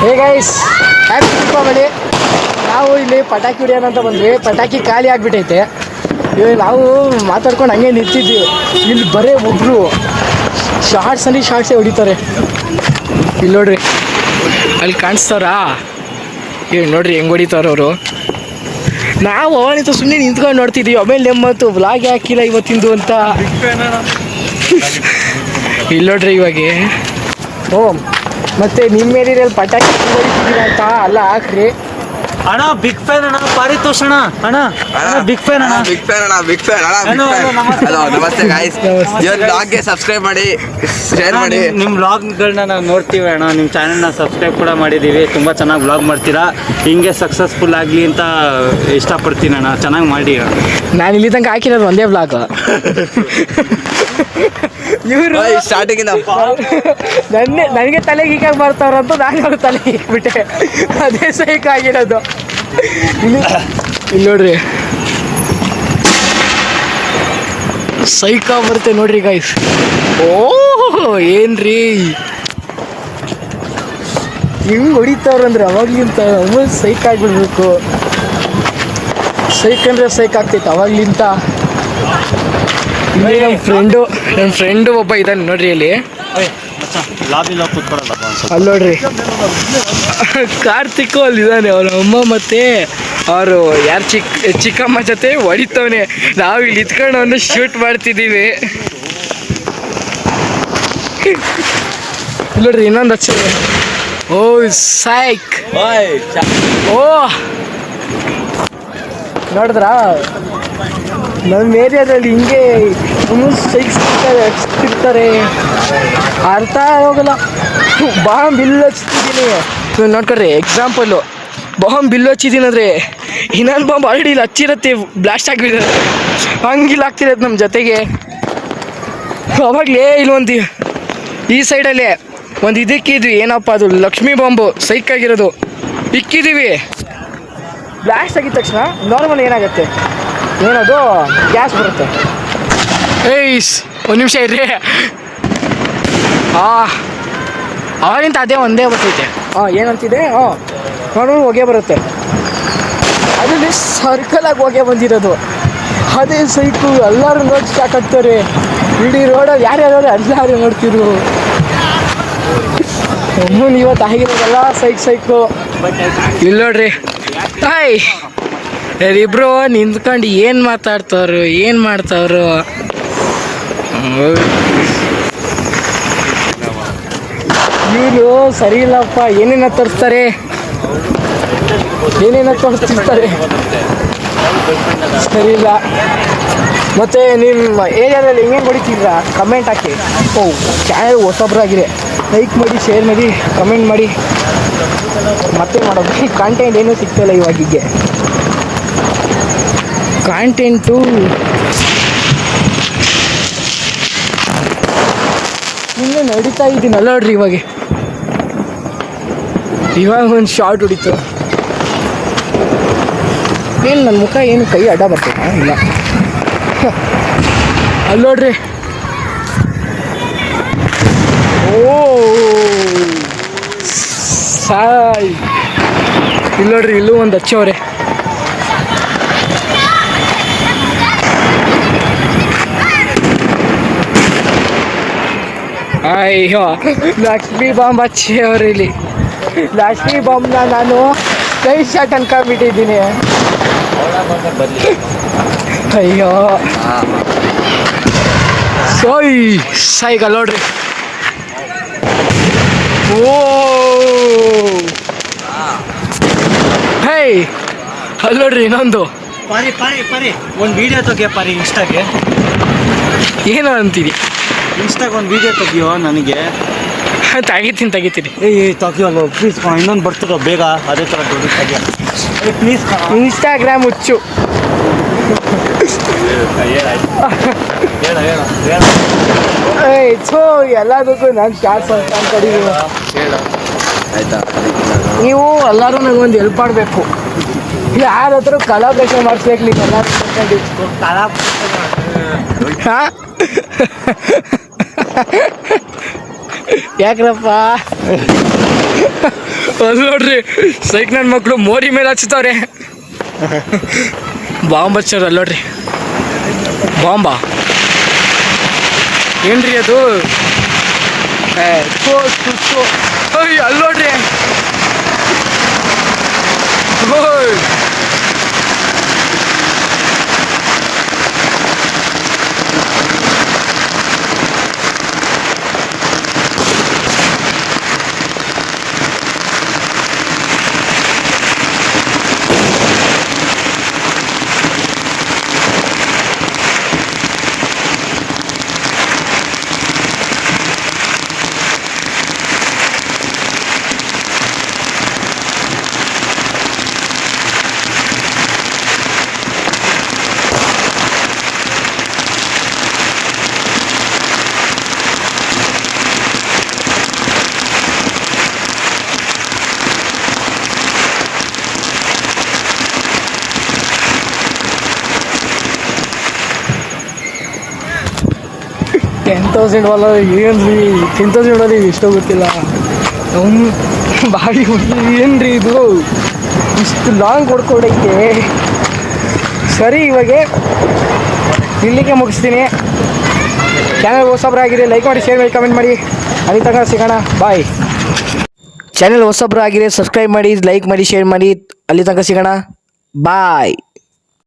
Hey guys, happy Deepavali. ನಾವು ಇಲ್ಲಿ ಪಟಾಕಿ ಹೊಡಿಯೋಣ ಅಂತ ಬಂದ್ವಿ. ಪಟಾಕಿ ಖಾಲಿ ಆಗಿಬಿಟ್ಟೈತೆ. ಇವಾಗ ನಾವು ಮಾತಾಡ್ಕೊಂಡು ಹಂಗೆ ನಿಂತಿದ್ವಿ. ಇಲ್ಲಿ ಬರೀ ಒಬ್ಬರು ಶಾರ್ಟ್ಸೇ ಹೊಡಿತಾರೆ. ಇಲ್ಲಿ ನೋಡ್ರಿ, ಅಲ್ಲಿ ಕಾಣಿಸ್ತಾರಾ? ಈಗ ನೋಡ್ರಿ ಹೆಂಗೆ ಹೊಡಿತಾರವರು. ನಾವು ಅವನಿಂದ ಸುಮ್ಮನೆ ನಿಂತ್ಕೊಂಡು ನೋಡ್ತಿದ್ವಿ. ಆಮೇಲೆ ನೆಮ್ಮತ್ತು ವ್ಲಾಗ್ ಹಾಕಿಲ್ಲ ಇವತ್ತಿಂದು ಅಂತ. ಇಲ್ಲಿ ನೋಡ್ರಿ ಇವಾಗ. ಮತ್ತೆ ನಿಮ್ಮ ಏರಿಯಲ್ಲಿ ಪಟಾಕಿ ಹೊಡಿತಿದ್ದೀರಾ ಅಂತ ಅಲ್ಲ ಹಾಕ್ರಿ ಅಣ್ಣ. ಬಿಗ್ ಫ್ಯಾನ್ ಅಣ್ಣ. ಪಾರಿತೋಷಣ ಅಣ್ಣ. ಬಿಗ್ ಫ್ಯಾನ್ ಅಣ್ಣ. ಬಿಗ್ ಫ್ಯಾನ್ ಹಲೋ, ನಮಸ್ತೆ ಗಾಯ್ಸ್. ಇವತ್ತು ಬ್ಲಾಗ್ಗೆ ಸಬ್ಸ್ಕ್ರೈಬ್ ಮಾಡಿ, ಶೇರ್ ಮಾಡಿ. ನಿಮ್ಮ ವ್ಲಾಗ್ಗಳನ್ನ ನಾವು ನೋಡ್ತೀವಿ ಅಣ್ಣ. ನಿಮ್ಮ ಚಾನೆಲ್ನ ಸಬ್ಸ್ಕ್ರೈಬ್ ಕೂಡ ಮಾಡಿದ್ದೀವಿ. ತುಂಬ ಚೆನ್ನಾಗಿ ವ್ಲಾಗ್ ಮಾಡ್ತೀರಾ. ಹಿಂಗೆ ಸಕ್ಸಸ್ಫುಲ್ ಆಗಲಿ ಅಂತ ಇಷ್ಟಪಡ್ತೀನಿ ಅಣ್ಣ. ಚೆನ್ನಾಗಿ ಮಾಡಿ. ನಾನು ಇಲ್ಲಿ ತನಕ ಹಾಕಿರೋದು ಒಂದೇ ಬ್ಲಾಗ್. ಇವರು ಸ್ಟಾರ್ಟಿಂಗ್ ನನಗೆ ತಲೆಗೆ ಹೀಗಾಗಿ ಬರ್ತಾವ್ರಂತ ನಾನು ಅವ್ರ ತಲೆಗೆ ಇಕ್ಬಿಟ್ಟೆ. ಅದೇ ಸೈಕ್ ಆಗಿರೋದು. ಇಲ್ಲಿ ನೋಡ್ರಿ, ಸೈಕ ಬರುತ್ತೆ ನೋಡ್ರಿ ಗೈಸ್. ಏನ್ರಿ ಹಿಂಗೆ ಹೊಡಿತಾವ್ರಂದ್ರೆ ಅವಾಗ್ಲಿಂತ ಸೈಕ್ ಆಗಿಬಿಡ್ಬೇಕು. ಸೈಕ್ ಅಂದರೆ ಸೈಕ್ ಆಗ್ತೈತೆ ಅವಾಗ್ಲಿಂತ. ಇಲ್ಲಿ ನಮ್ಮ ಫ್ರೆಂಡು ಒಬ್ಬ ಇದ್ದಾನೆ ನೋಡ್ರಿ ಅಲ್ಲಿ. ಅಲ್ಲಿ ನೋಡ್ರಿ ಕಾರ್ತಿಕ್ ಅಲ್ಲಿ ಇದ್ದಾನೆ. ಅವರ ಅಮ್ಮ ಮತ್ತೆ ಅವರು ಯಾರು ಚಿಕ್ಕಮ್ಮ ಜೊತೆ ಹೊಡಿತವನೆ. ನಾವು ಇಲ್ಲಿ ಇತ್ಕೊಂಡು ಒಂದು ಶೂಟ್ ಮಾಡ್ತಿದ್ದೀವಿ. ನೋಡ್ರಿ ಇನ್ನೊಂದು ಹಚ್ಚ. ಓ ಸೈಕ್. ಓ ನೋಡಿದ್ರಾ, ನಮ್ಮ ಏರಿಯಾದಲ್ಲಿ ಹಿಂಗೆ ಸೈಕ್ ಹಚ್ತಿರ್ತಾರೆ. ಅರ್ಥ ಹೋಗಲ್ಲ. ಬಾಂಬ್ ಬಿಲ್ಲು ಹಚ್ತಿದ್ದೀನಿ ನೋಡ್ಕೊಡ್ರಿ. ಎಕ್ಸಾಂಪಲ್ಲು ಬಾಂಬ್ ಬಿಲ್ಲು ಹಚ್ಚಿದ್ದೀನಿ ಅಂದರೆ ಇನ್ನೊಂದು ಬಾಂಬ್ ಆಲ್ರೆಡಿ ಇಲ್ಲಿ ಹಚ್ಚಿರತ್ತೆ, ಬ್ಲಾಸ್ಟ್ ಆಗಿಬಿಟ್ಟಿದೆ. ಹಂಗಿಲ್ಲ ಆಗ್ತಿರತ್ತೆ ನಮ್ಮ ಜೊತೆಗೆ. ಅವಾಗಲೇ ಇಲ್ಲೊಂದು ಈ ಸೈಡಲ್ಲೇ ಒಂದು ಇದಕ್ಕಿದ್ವಿ. ಏನಪ್ಪ ಅದು ಲಕ್ಷ್ಮೀ ಬಾಂಬು ಸೈಕ್ ಆಗಿರೋದು ಇಕ್ಕಿದ್ದೀವಿ. ಬ್ಲಾಸ್ಟ್ ಆಗಿದ ತಕ್ಷಣ ನಾರ್ಮಲ್ ಏನಾಗುತ್ತೆ, ಏನದು ಗ್ಯಾಸ್ ಬರುತ್ತೆ. ಏಯ್ಸ್ ಒಂದು ನಿಮಿಷ ಇರ್ರಿ. ಅವಾಗಿಂತ ಅದೇ ಒಂದೇ ಬರ್ತೈತೆ. ಏನಂತಿದೆ ನೋಡು, ಹೊಗೆ ಬರುತ್ತೆ. ಅದರಲ್ಲಿ ಸರ್ಕಲಾಗಿ ಹೊಗೆ ಬಂದಿರೋದು. ಅದೇ ಸೈಕು. ಎಲ್ಲರೂ ನೋಡಿ ಸ್ಟಾರ್ಟ್ ಆಗ್ತಾರೆ. ಇಡೀ ರೋಡಲ್ಲಿ ಯಾರ್ಯಾರು ಎಲ್ಲರೂ ನೋಡ್ತಿದ್ರು. ಇವತ್ತು ಆಗಿರೋದೆಲ್ಲ ಸೈಕು. ಇಲ್ಲಿ ನೋಡ್ರಿ, ಇಬ್ರು ನಿಂತ್ಕೊಂಡು ಏನು ಮಾತಾಡ್ತವ್ರು, ಏನು ಮಾಡ್ತವ್ರು. ಇವರು ಸರಿ ಇಲ್ಲಪ್ಪ. ಏನೇನ ತೋರಿಸ್ತಾರೆ, ತೋರಿಸ್ತಿರ್ತಾರೆ. ಸರಿ ಇಲ್ಲ. ಮತ್ತು ನಿಮ್ಮ ಏರಿಯಾದಲ್ಲಿ ಹೆಂಗೆ ಹೊಡಿತಿದ್ರ ಕಮೆಂಟ್ ಹಾಕಿ. ಚಾನಲ್ ಹೊಸಬ್ರಾಗಿದೆ, ಲೈಕ್ ಮಾಡಿ, ಶೇರ್ ಮಾಡಿ, ಕಮೆಂಟ್ ಮಾಡಿ. ಮತ್ತೆ ಮಾಡೋದು ಕಾಂಟೆಂಟ್ ಏನೂ ಸಿಗ್ತಾಯಿಲ್ಲ ಇವಾಗಿಗೆ. ಕಾಂಟೆಂಟು ಹಿಂಗೆ ನಡೀತಾ ಇದ್ದೀನಲ್ಲ ನೋಡ್ರಿ. ಇವಾಗ ಒಂದು ಶಾರ್ಟ್ ಹೊಡಿತು. ಏನು ನನ್ನ ಮುಖ ಏನು ಕೈ ಅಡ್ಡ ಬರ್ತೈತಾ? ಇಲ್ಲ. ಅಲ್ಲಿ ನೋಡ್ರಿ. ಓ ಸಾಯ್. ಇಲ್ಲಿ ನೋಡ್ರಿ, ಇಲ್ಲೂ ಒಂದು ಹಚ್ಚವ್ರೆ. ಅಯ್ಯೋ, ಲಕ್ಷ್ಮೀ ಬಾಂಬ್ ಹಚ್ಚವ್ರಿ ಇಲ್ಲಿ. ಲಕ್ಷ್ಮೀ ಬಾಂಬ್ನ ನಾನು ಕೈ ಶಾಟ್ ಅನ್ಕೊಂಡ್ಬಿಟ್ಟಿದ್ದೀನಿ. ಅಯ್ಯೋ ಸೈಕಲ್ ನೋಡ್ರಿ. ಓ ಹೇ, ಅಲ್ಲಿ ನೋಡ್ರಿ ಇನ್ನೊಂದು. ಪಾರಿ ಒಂದು ವಿಡಿಯೋ ತೆಗಿಯ ಪಾರಿ. ಇನ್ಸ್ಟಾಗೆ ಏನೋ ಅಂತೀರಿ? ಇನ್ಸ್ಟಾಗೆ ಒಂದು ವಿಡಿಯೋ ತೆಗಿಯೋ ನನಗೆ. ತೆಗಿತೀನಿ. ತೆಗಿಯೋಲ್ಲ ಪ್ಲೀಸ್. ಇನ್ನೊಂದು ಬರ್ತಿರೋ ಬೇಗ ಅದೇ ಥರ ತೆಗಿಯ ಪ್ಲೀಸ್. ಇನ್ಸ್ಟಾಗ್ರಾಮ್ ಹುಚ್ಚು. ಎಲ್ಲದಕ್ಕೂ ನಾನು ಶಾರ್ಟ್ಸ್ ಅಂತ ಕಡಿದೀನಿ. ನೀವು ಎಲ್ಲರೂ ನನಗೊಂದು ಹೆಲ್ಪ್ ಮಾಡಬೇಕು. ಯಾರ ಹತ್ರ ಕಲಾಬ್ರೇಷನ್ ಮಾಡಿಸ್ಬೇಕು. ನೀವು ಎಲ್ಲರೂ ಯಾಕ್ರಪ್ಪ ಅದು ನೋಡ್ರಿ ಸೈಕ್ ನನ್ನ ಮಕ್ಕಳು ಮೋರಿ ಮೇಲೆ ಹಚ್ತವ್ರೆ ಬಾಂಬ್ ಹಚ್ಚೋರು ಅಲ್ಲಿ ನೋಡ್ರಿ ಬಾಂಬಾ ಏನ್ರಿ ಅದು ಅಲ್ಲಿ ನೋಡ್ರಿ ಓಯ್ $10,000 ಏನ್ರಿ $10,000 ಎಷ್ಟೋ ಗೊತ್ತಿಲ್ಲ ನಮ್ಮ ಬಾಡಿ ಏನ್ರಿ ಇದು ಇಷ್ಟು ಲಾಂಗ್ ಕೊಡ್ಕೊಡೈತೆ ಸರಿ ಇವಾಗ ಇಲ್ಲಿಗೆ ಮುಗಿಸ್ತೀನಿ ಚಾನಲ್ ಹೊಸಬ್ರಾಗಿದೆ ಲೈಕ್ ಮಾಡಿ ಶೇರ್ ಮಾಡಿ ಕಮೆಂಟ್ ಮಾಡಿ ಅಲ್ಲಿ ತನಕ ಸಿಗೋಣ ಬಾಯ್ ಚಾನಲ್ ಹೊಸಬ್ರಾಗಿದೆ ಸಬ್ಸ್ಕ್ರೈಬ್ ಮಾಡಿ ಲೈಕ್ ಮಾಡಿ ಶೇರ್ ಮಾಡಿ ಅಲ್ಲಿ ತನಕ ಸಿಗೋಣ ಬಾಯ್